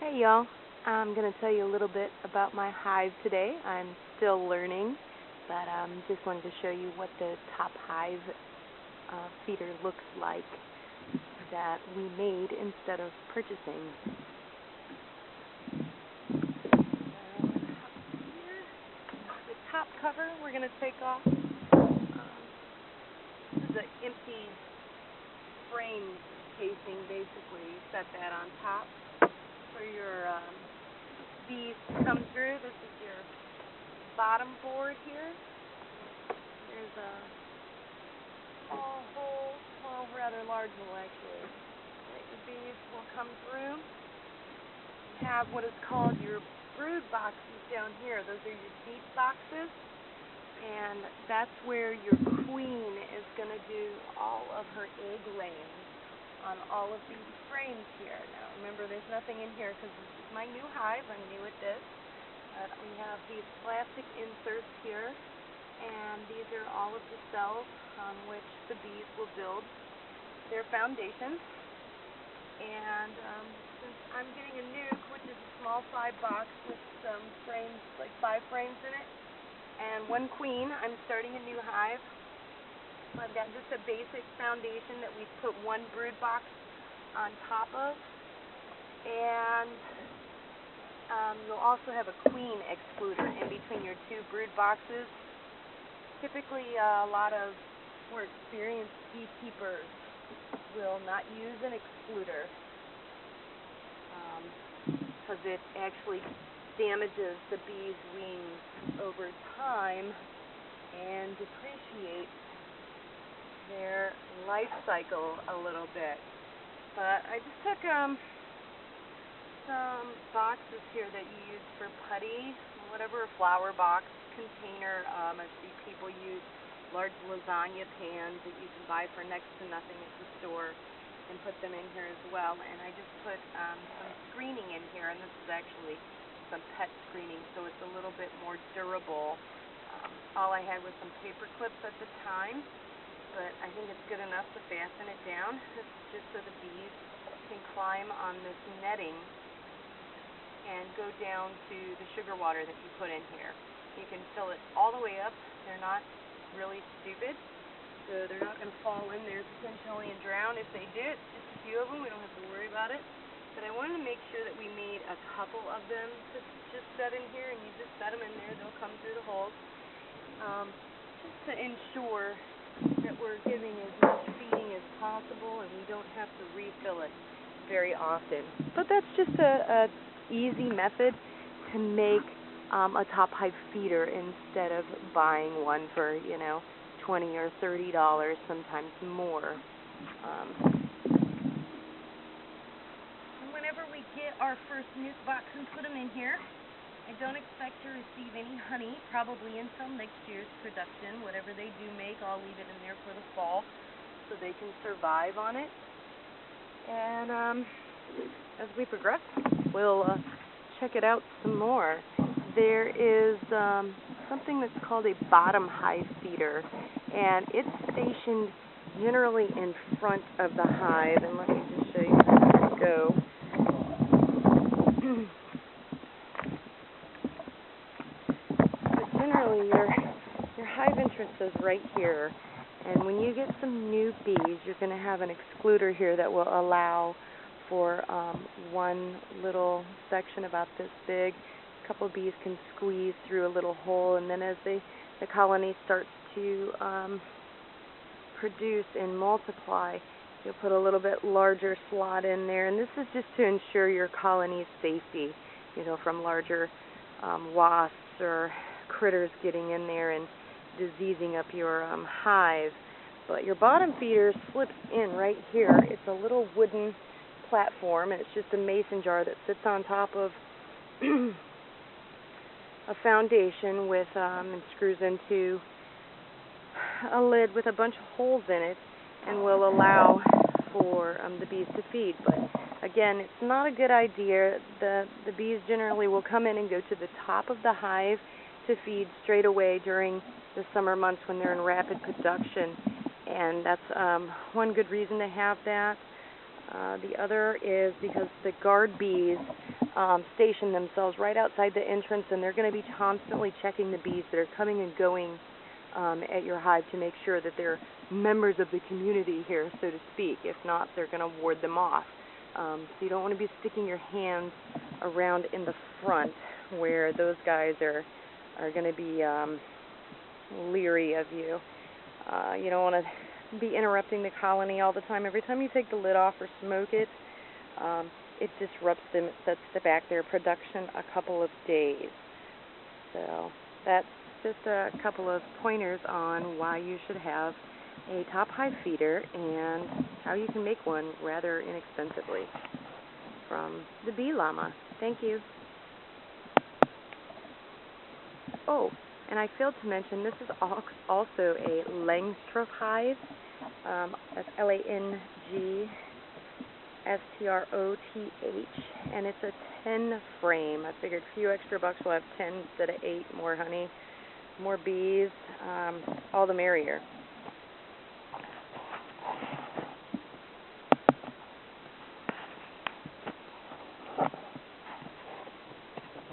Hey y'all, I'm going to tell you a little bit about my hive today. I'm still learning, but just wanted to show you what the top hive feeder looks like that we made instead of purchasing. Here's the top cover we're going to take off. This is an empty frame casing, basically. You set that on top for your bees to come through. This is your bottom board here. There's a small hole, well, rather large hole actually, that your bees will come through. You have what is called your brood boxes down here. Those are your deep boxes, and that's where your queen is going to do all of her egg laying on all of these frames here. Now remember, there's nothing in here because this is my new hive. I'm new at this. We have these plastic inserts here, and these are all of the cells on which the bees will build their foundation. And since I'm getting a nuke, which is a small 5-box with some frames, like 5 frames in it, and 1 queen, I'm starting a new hive. I've got just a basic foundation that we put 1 brood box on top of, and you'll also have a queen excluder in between your 2 brood boxes. Typically, a lot of more experienced beekeepers will not use an excluder because it actually damages the bees' wings over time and depreciates their life cycle a little bit. But I just took some boxes here that you use for putty, whatever flower box container. I see people use large lasagna pans that you can buy for next to nothing at the store and put them in here as well. And I just put some screening in here, and this is actually some pet screening, so it's a little bit more durable. All I had was some paper clips at the time, but I think it's good enough to fasten it down. This is just so the bees can climb on this netting and go down to the sugar water that you put in here. You can fill it all the way up. They're not really stupid, so they're not going to fall in there potentially and drown. If they do, it's just a few of them. We don't have to worry about it. But I wanted to make sure that we made a couple of them to just set in here, and you just set them in there. They'll come through the holes, just to ensure that we're giving as much feeding as possible and we don't have to refill it very often. But that's just a easy method to make a top hive feeder instead of buying one for, $20 or $30, sometimes more. Whenever we get our first nuke box and put them in here, I don't expect to receive any honey, probably until next year's production. Whatever they do make, I'll leave it in there for the fall so they can survive on it. And as we progress, we'll check it out some more. There is something that's called a bottom hive feeder, and it's stationed generally in front of the hive. And let me just show you how to go. Generally, your hive entrance is right here, and when you get some new bees, you're going to have an excluder here that will allow for one little section about this big. A couple of bees can squeeze through a little hole, and then as the colony starts to produce and multiply, you'll put a little bit larger slot in there, and this is just to ensure your colony's safety, from larger wasps or critters getting in there and diseasing up your hive. But your bottom feeder slips in right here. It's a little wooden platform, and it's just a mason jar that sits on top of a foundation with and screws into a lid with a bunch of holes in it, and will allow for the bees to feed. But again, it's not a good idea. The bees generally will come in and go to the top of the hive to feed straight away during the summer months when they're in rapid production, and that's one good reason to have that. The other is because the guard bees station themselves right outside the entrance, and they're going to be constantly checking the bees that are coming and going at your hive to make sure that they're members of the community here, so to speak. If not, they're going to ward them off. So you don't want to be sticking your hands around in the front where those guys are going to be leery of you. You don't want to be interrupting the colony all the time. Every time you take the lid off or smoke it, it disrupts them. It sets back their production a couple of days. So that's just a couple of pointers on why you should have a top hive feeder and how you can make one rather inexpensively from the Bee Llama. Thank you. Oh, and I failed to mention this is also a Langstroth hive. That's Langstroth, and it's a 10 frame. I figured a few extra bucks will have 10 instead of 8. More honey, more bees, all the merrier.